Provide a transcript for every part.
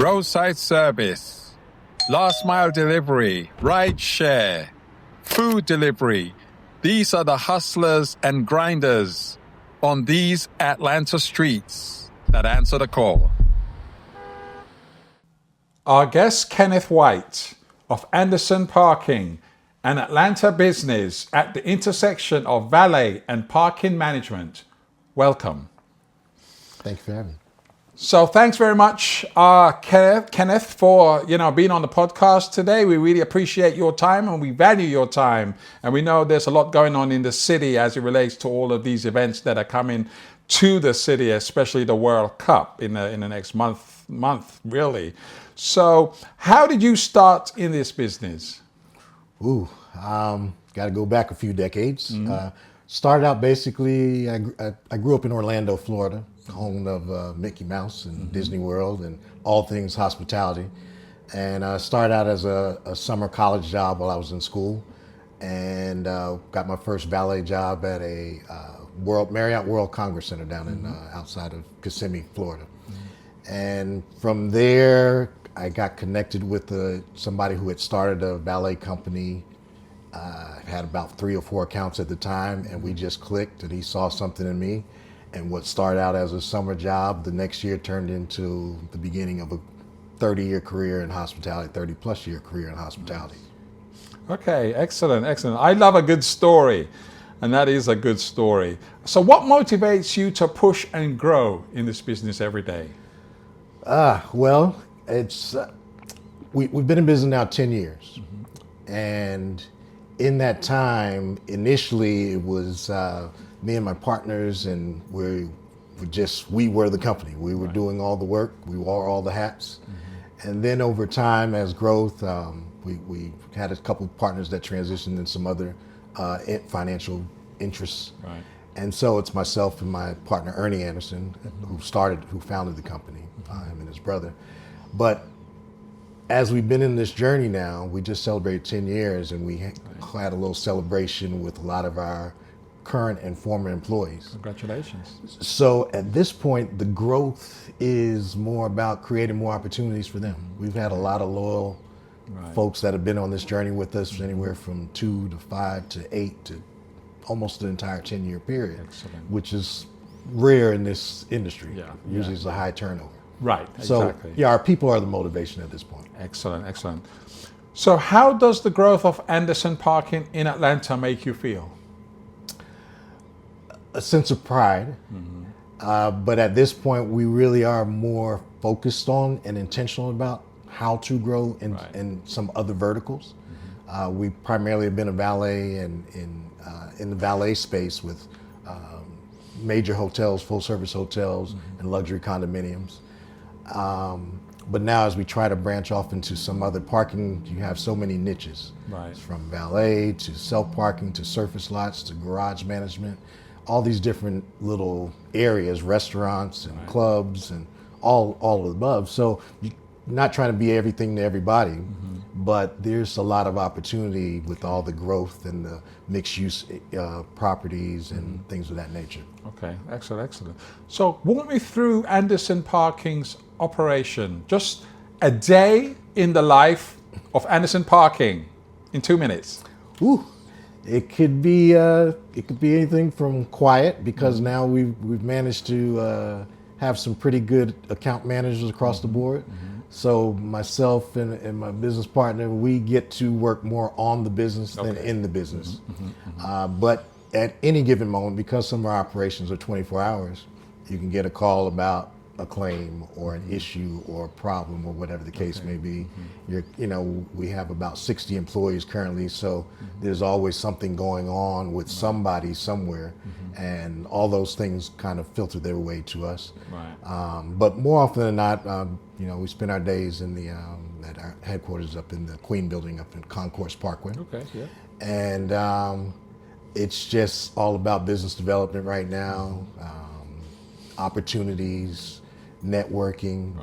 roadside service, last mile delivery, ride share, food delivery. These are the hustlers and grinders on these Atlanta streets that answer the call. Our guest, Kenneth White of Anderson Parking, an Atlanta business at the intersection of valet and parking management. Welcome. Thank you for having me. So thanks very much, Kenneth, for being on the podcast today. We really appreciate your time and we value your time. And we know there's a lot going on in the city as it relates to all of these events that are coming to the city, especially the World Cup in the next month really. So how did you start in this business? Got to go back a few decades. Started out basically, I grew up in Orlando, Florida, home of Mickey Mouse and Disney World and all things hospitality. And I started out as a summer college job while I was in school, and got my first valet job at a Marriott World Congress Center down in outside of Kissimmee, Florida. And from there, I got connected with somebody who had started a valet company. Had about 3 or 4 accounts at the time, and we just clicked, and he saw something in me. And what started out as a summer job, the next year turned into the beginning of a 30-year career in hospitality, 30-plus year career in hospitality. Okay, excellent. I love a good story, and that is a good story. So what motivates you to push and grow in this business every day? Well, it's we've been in business now 10 years, and in that time, initially it was me and my partners, and we were the company. We were doing all the work. We wore all the hats, and then over time, as growth, we had a couple of partners that transitioned and some other financial interests. Right. And so it's myself and my partner Ernie Anderson who founded the company, him and his brother. But as we've been in this journey now, we just celebrated 10 years, and we had a little celebration with a lot of our current and former employees. Congratulations. So at this point, the growth is more about creating more opportunities for them. We've had a lot of loyal folks that have been on this journey with us, anywhere from 2 to 5 to 8 to almost the entire 10-year period. Excellent. Which is rare in this industry. Usually it's a high turnover. Right, exactly. So, our people are the motivation at this point. Excellent. So how does the growth of Anderson Parking in Atlanta make you feel? A sense of pride, but at this point, we really are more focused on and intentional about how to grow in some other verticals. We primarily have been a valet and in the valet space with major hotels, full-service hotels, and luxury condominiums. But now as we try to branch off into some other parking, you have so many niches. Right. From valet to self-parking to surface lots to garage management, all these different little areas, restaurants and clubs and all of the above. So you're not trying to be everything to everybody, but there's a lot of opportunity with all the growth and the mixed use properties and things of that nature. Okay, excellent. So walk me through Anderson Parking's operation. Just a day in the life of Anderson Parking in 2 minutes. It could be anything from quiet, because now we've managed to have some pretty good account managers across the board. So myself and my business partner, we get to work more on the business than in the business. But at any given moment, because some of our operations are 24 hours, you can get a call about a claim or an issue or a problem or whatever the case may be. We have about 60 employees currently, so there's always something going on with somebody somewhere, and all those things kind of filter their way to us. But more often than not, we spend our days in at our headquarters up in the Queen Building up in Concourse Parkway. And it's just all about business development right now, opportunities, networking.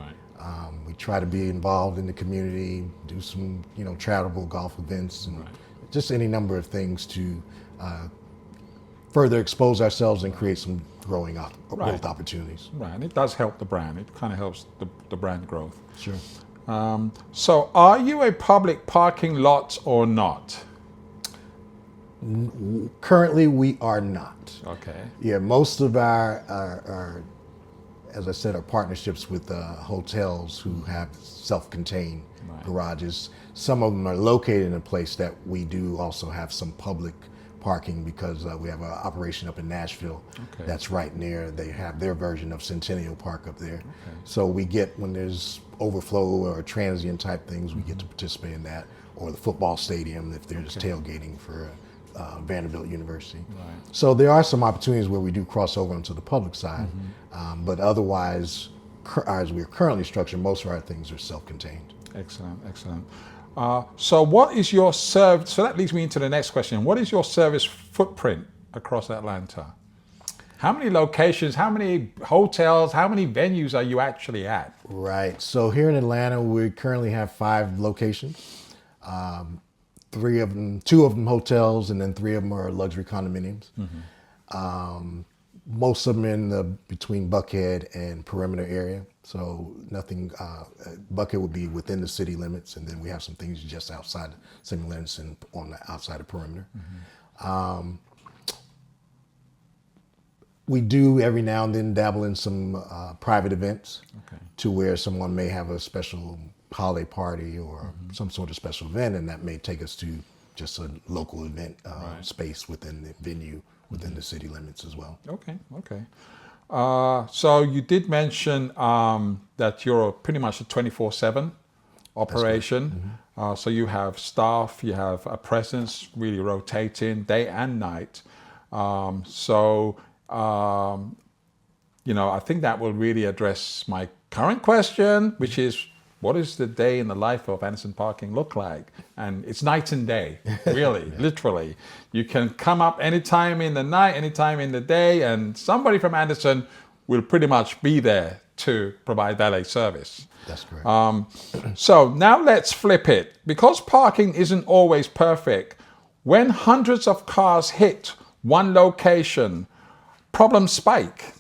We try to be involved in the community, do some, charitable golf events, and just any number of things to further expose ourselves and create some growth opportunities. Right, and it does help the brand. It kind of helps the brand growth. Sure. So are you a public parking lot or not? Currently, we are not. Okay. Yeah, most of our as I said, our partnerships with hotels who have self-contained garages. Some of them are located in a place that we do also have some public parking because we have an operation up in Nashville that's right near. They have their version of Centennial Park up there. So we get, when there's overflow or transient type things, we get to participate in that, or the football stadium if there's tailgating for Vanderbilt University. So there are some opportunities where we do cross over onto the public side, but otherwise, as we're currently structured, most of our things are self-contained. Excellent, excellent. So what is your service? So that leads me into the next question. What is your service footprint across Atlanta? How many locations, how many hotels, how many venues are you actually at? Right. So here in Atlanta, we currently have 5 locations. 2 of them hotels, and then 3 of them are luxury condominiums. Most of them in between Buckhead and perimeter area. So nothing, Buckhead would be within the city limits, and then we have some things just outside the city limits and on the outside of perimeter. We do every now and then dabble in some private events to where someone may have a special holiday party or some sort of special event, and that may take us to just a local event space within the venue, within the city limits as well. Okay. So you did mention that you're pretty much a 24/7 operation. So you have staff, you have a presence really rotating day and night. I think that will really address my current question, which is, what does the day in the life of Anderson Parking look like? And it's night and day, really, literally. You can come up anytime in the night, anytime in the day, and somebody from Anderson will pretty much be there to provide valet service. That's correct. So now let's flip it. Because parking isn't always perfect, when hundreds of cars hit one location, problems spike.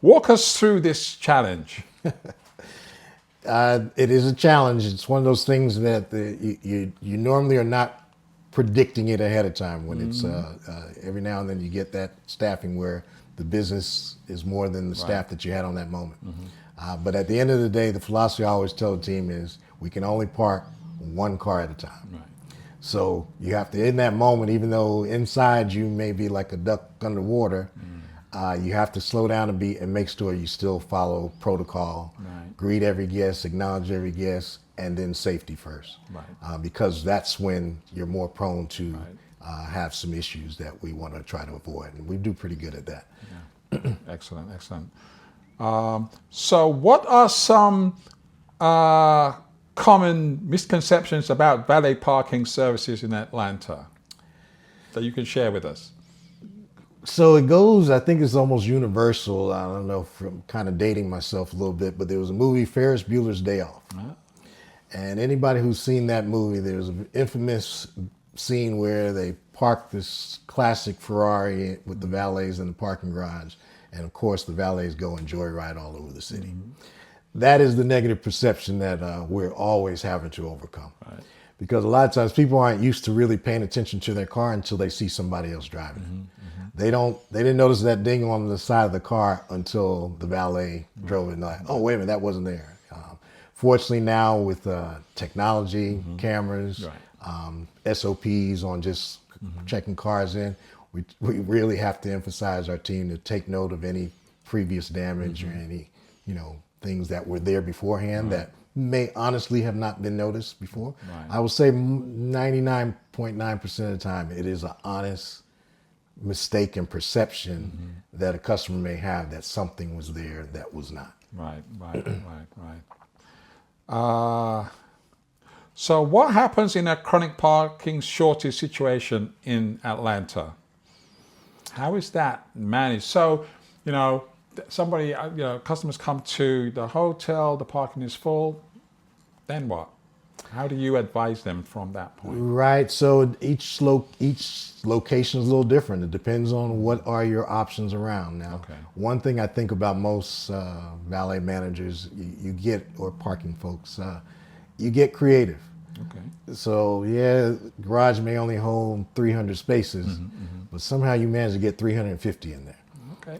Walk us through this challenge. It is a challenge. It's one of those things that you normally are not predicting it ahead of time. When it's every now and then you get that staffing where the business is more than the staff that you had on that moment. But at the end of the day, the philosophy I always tell the team is we can only park one car at a time. So you have to, in that moment, even though inside you may be like a duck underwater, you have to slow down a beat and make sure you still follow protocol, greet every guest, acknowledge every guest, and then safety first. Because that's when you're more prone to have some issues that we want to try to avoid. And we do pretty good at that. Excellent. So what are some common misconceptions about valet parking services in Atlanta that you can share with us? So it goes, I think it's almost universal. I don't know if I'm kind of dating myself a little bit, but there was a movie, Ferris Bueller's Day Off. And anybody who's seen that movie, there's an infamous scene where they park this classic Ferrari with the valets in the parking garage. And of course, the valets go and joyride all over the city. That is the negative perception that we're always having to overcome. Because a lot of times people aren't used to really paying attention to their car until they see somebody else driving it. They didn't notice that ding on the side of the car until the valet drove it and like, oh, wait a minute, that wasn't there. Fortunately now with technology, cameras, SOPs on just checking cars in, we really have to emphasize our team to take note of any previous damage or any, things that were there beforehand that may honestly have not been noticed before. I would say 99.9% of the time it is an honest mistake and perception that a customer may have that something was there that was not. Right. So what happens in a chronic parking shortage situation in Atlanta? How is that managed? So, customers come to the hotel, the parking is full, then what? How do you advise them from that point? Right. So each location is a little different. It depends on what are your options around. Now, Okay. one thing I think about most valet managers, you get, or parking folks, you get creative. Okay. So yeah, garage may only hold 300 spaces, but somehow you manage to get 350 in there. Okay.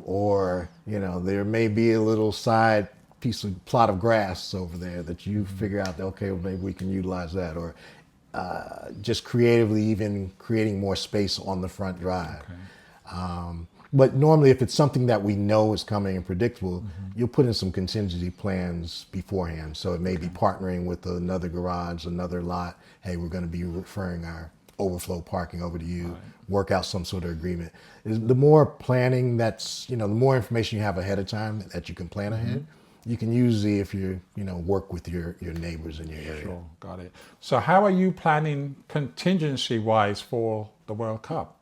Or there may be a little side plot of grass over there that you figure out that, okay, well, maybe we can utilize that, or just creatively even creating more space on the front drive. But normally, if it's something that we know is coming and predictable, you'll put in some contingency plans beforehand. So it may be partnering with another garage, another lot. Hey, we're going to be referring our overflow parking over to you. Work out some sort of agreement. The more planning the more information you have ahead of time that you can plan ahead, you can usually, if you work with your neighbors in your area. Sure, got it. So how are you planning contingency-wise for the World Cup?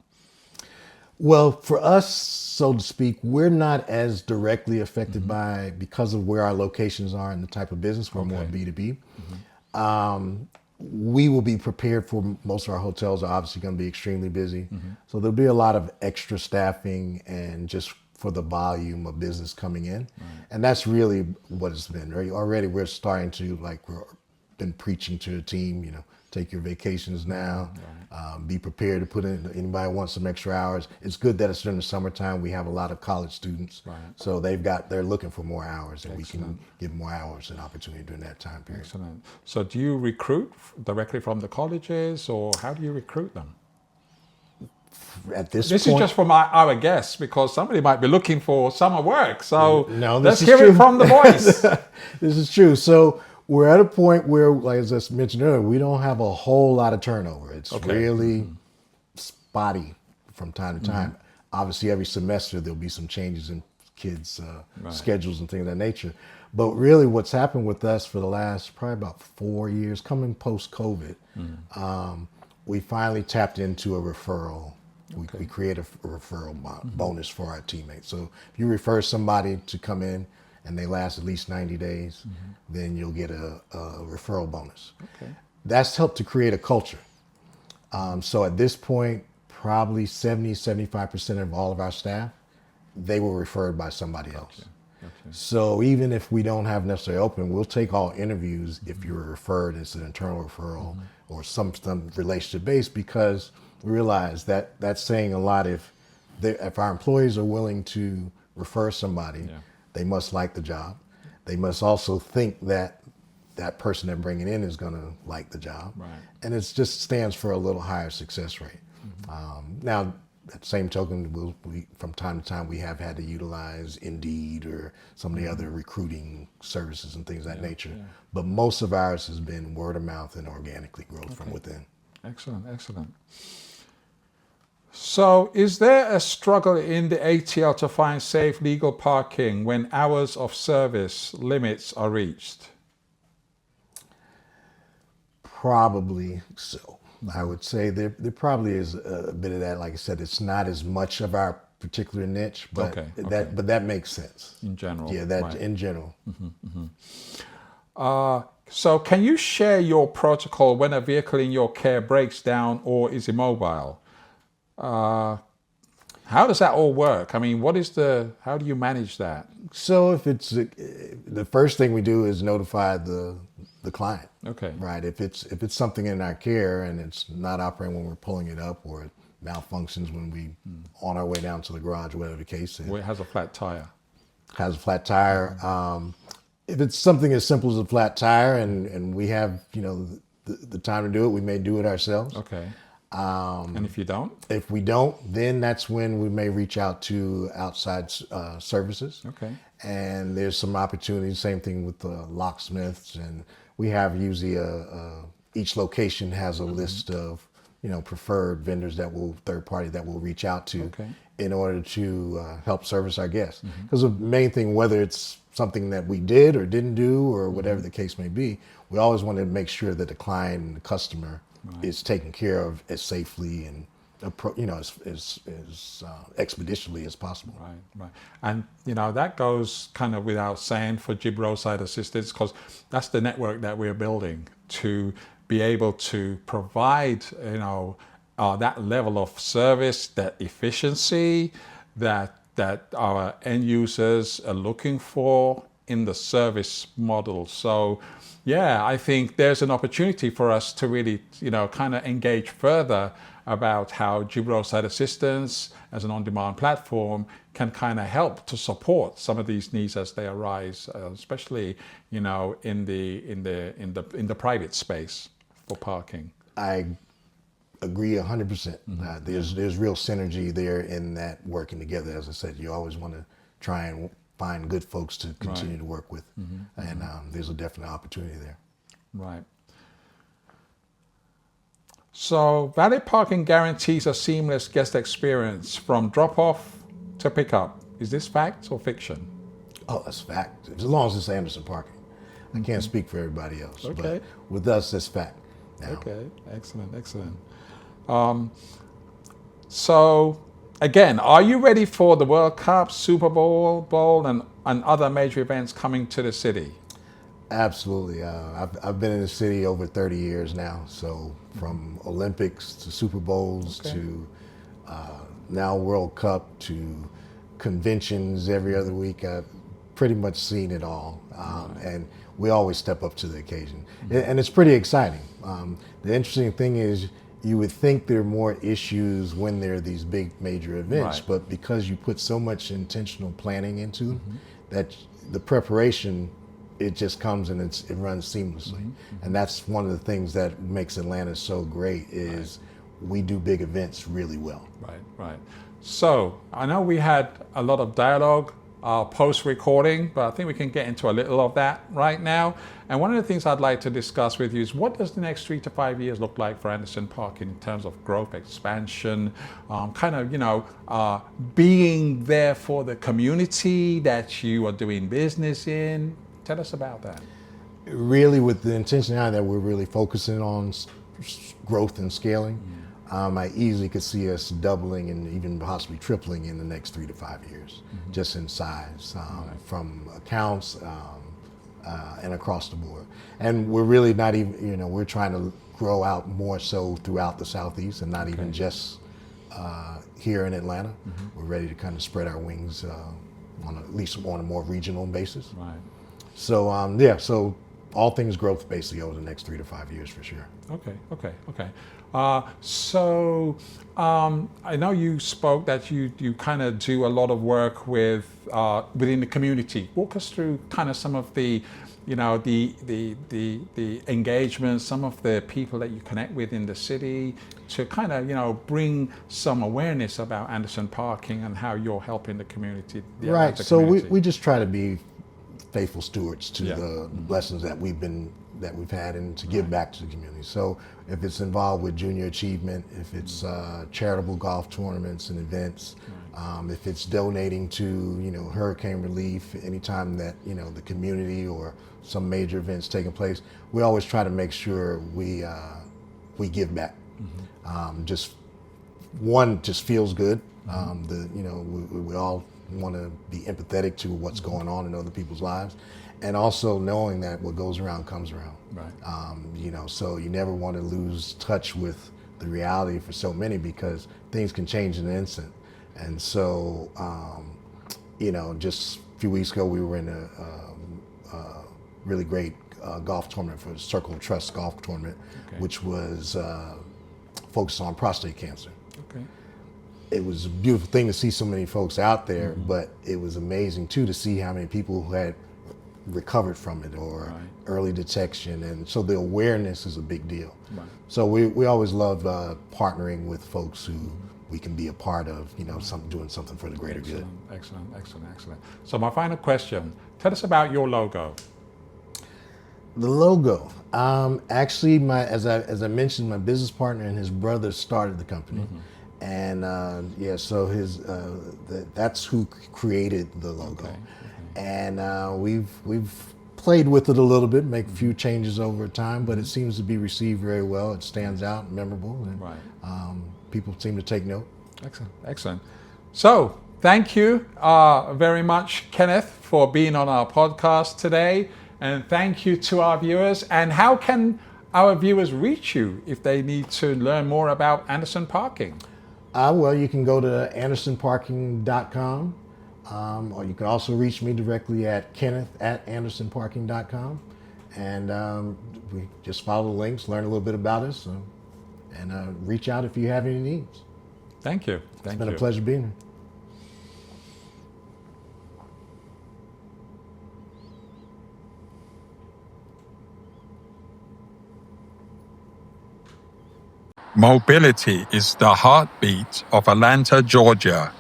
Well, for us, so to speak, we're not as directly affected because of where our locations are and the type of business. We're more B2B. We will be prepared for, most of our hotels are obviously going to be extremely busy. So there'll be a lot of extra staffing and just for the volume of business coming in. And that's really what it's been. Right? Already we're starting to, we've been preaching to the team, take your vacations now, be prepared to put in, anybody wants some extra hours. It's good that it's during the summertime. We have a lot of college students. So they're looking for more hours, and we can give more hours and opportunity during that time period. Excellent. So do you recruit directly from the colleges, or how do you recruit them? At this This point, is just for our guests, because somebody might be looking for summer work. So no, let's this is hear true. it from the voice. This is true. So we're at a point where, like as I mentioned earlier, we don't have a whole lot of turnover. It's really spotty from time to time. Obviously, every semester there'll be some changes in kids' schedules and things of that nature. But really what's happened with us for the last probably about 4 years, coming post-COVID, we finally tapped into a referral. We create a referral bonus for our teammates. So if you refer somebody to come in and they last at least 90 days, then you'll get a referral bonus. That's helped to create a culture. So at this point, probably 75% of all of our staff, they were referred by somebody else. So even if we don't have necessarily open, we'll take all interviews if you're referred as an internal referral or some relationship based, because we realize that that's saying a lot. If our employees are willing to refer somebody, they must like the job. They must also think that that person they're bringing in is going to like the job. And it just stands for a little higher success rate. Now, at the same token, we from time to time, we have had to utilize Indeed or some of the other recruiting services and things of that nature. But most of ours has been word of mouth and organically growth from within. Excellent, excellent. So is there a struggle in the ATL to find safe legal parking when hours of service limits are reached? Probably so. I would say there probably is a bit of that. Like I said, it's not as much of our particular niche, but that makes sense. In general. Yeah, in general. So can you share your protocol when a vehicle in your care breaks down or is immobile? How does that all work? I mean, how do you manage that? So if it's the first thing we do is notify the client. Right. If it's something in our care and it's not operating when we're pulling it up, or it malfunctions when we on our way down to the garage, whatever the case is. Well, it has a flat tire. If it's something as simple as a flat tire and we have the time to do it, we may do it ourselves. And if you don't? If we don't, then that's when we may reach out to outside services. And there's some opportunities. Same thing with the locksmiths, and we have usually each location has a list of preferred vendors third party that we'll reach out to in order to help service our guests. Because the main thing, whether it's something that we did or didn't do or whatever the case may be, we always want to make sure that the client and the customer is taken care of as safely and as expeditiously as possible. Right, right. And, that goes kind of without saying for GIB roadside assistance, because that's the network that we're building to be able to provide, that level of service, that efficiency that our end users are looking for in the service model. So, yeah, I think there's an opportunity for us to really, kind of engage further about how GIB roadside assistance as an on-demand platform can kind of help to support some of these needs as they arise, especially, in the private space for parking. I agree 100%. There's real synergy there in that working together. As I said, you always want to try and find good folks to continue to work with, and there's a definite opportunity there. Right. So, valet parking guarantees a seamless guest experience from drop-off to pickup. Is this fact or fiction? Oh, that's fact. As long as it's Anderson Parking. I can't speak for everybody else, Okay. but with us, that's fact. Now, Okay, excellent. So, again, are you ready for the World Cup, Super Bowl, and other major events coming to the city? absolutely. I've been in the city over 30 years now. So from Olympics to Super Bowls to now World Cup to conventions every other week, I've pretty much seen it all. And we always step up to the occasion. And it's pretty exciting. The interesting thing is you would think there are more issues when there are these big major events, but because you put so much intentional planning into that, the preparation, it just comes and it runs seamlessly. And that's one of the things that makes Atlanta so great is we do big events really well. Right. So I know we had a lot of dialogue post-recording, but I think we can get into a little of that right now. And one of the things I'd like to discuss with you is what does the next 3 to 5 years look like for Anderson Park in terms of growth, expansion, being there for the community that you are doing business in. Tell us about that. Really, with the intentionality that we're really focusing on growth and scaling, I easily could see us doubling and even possibly tripling in the next 3 to 5 years, just in size, from accounts and across the board. And we're really not even, we're trying to grow out more so throughout the Southeast and not even just here in Atlanta. We're ready to kind of spread our wings at least on a more regional basis. Right. So, so all things growth basically over the next 3 to 5 years for sure. Okay. I know you spoke that you kind of do a lot of work with within the community. Walk us through kind of some of the engagement, some of the people that you connect with in the city to kind of bring some awareness about Anderson Parking and how you're helping the community. Right. So we just try to be faithful stewards to the lessons that we've had and to give back to the community. So if it's involved with junior achievement, if it's charitable golf tournaments and events, if it's donating to hurricane relief, anytime that the community or some major events taking place, we always try to make sure we give back. Just feels good. We all want to be empathetic to what's going on in other people's lives, and also knowing that what goes around comes around. Right. So you never want to lose touch with the reality for so many, because things can change in an instant. And so, just a few weeks ago, we were in a really great golf tournament for the Circle of Trust golf tournament, which was focused on prostate cancer. It was a beautiful thing to see so many folks out there, but it was amazing too to see how many people who had recovered from it or early detection, and so the awareness is a big deal. So we always love partnering with folks who we can be a part of, doing something for the greater good. Excellent. So my final question, tell us about your logo. The logo, actually, as I mentioned, my business partner and his brother started the company. And so that's who created the logo. And we've played with it a little bit, make a few changes over time, but it seems to be received very well. It stands out, memorable, and people seem to take note. Excellent, excellent. So, thank you very much, Kenneth, for being on our podcast today. And thank you to our viewers. And how can our viewers reach you if they need to learn more about Anderson Parking? Well, you can go to andersonparking.com, or you can also reach me directly at kenneth@andersonparking.com. And we just follow the links, learn a little bit about us, and reach out if you have any needs. Thank you. It's been a pleasure being here. Mobility is the heartbeat of Atlanta, Georgia.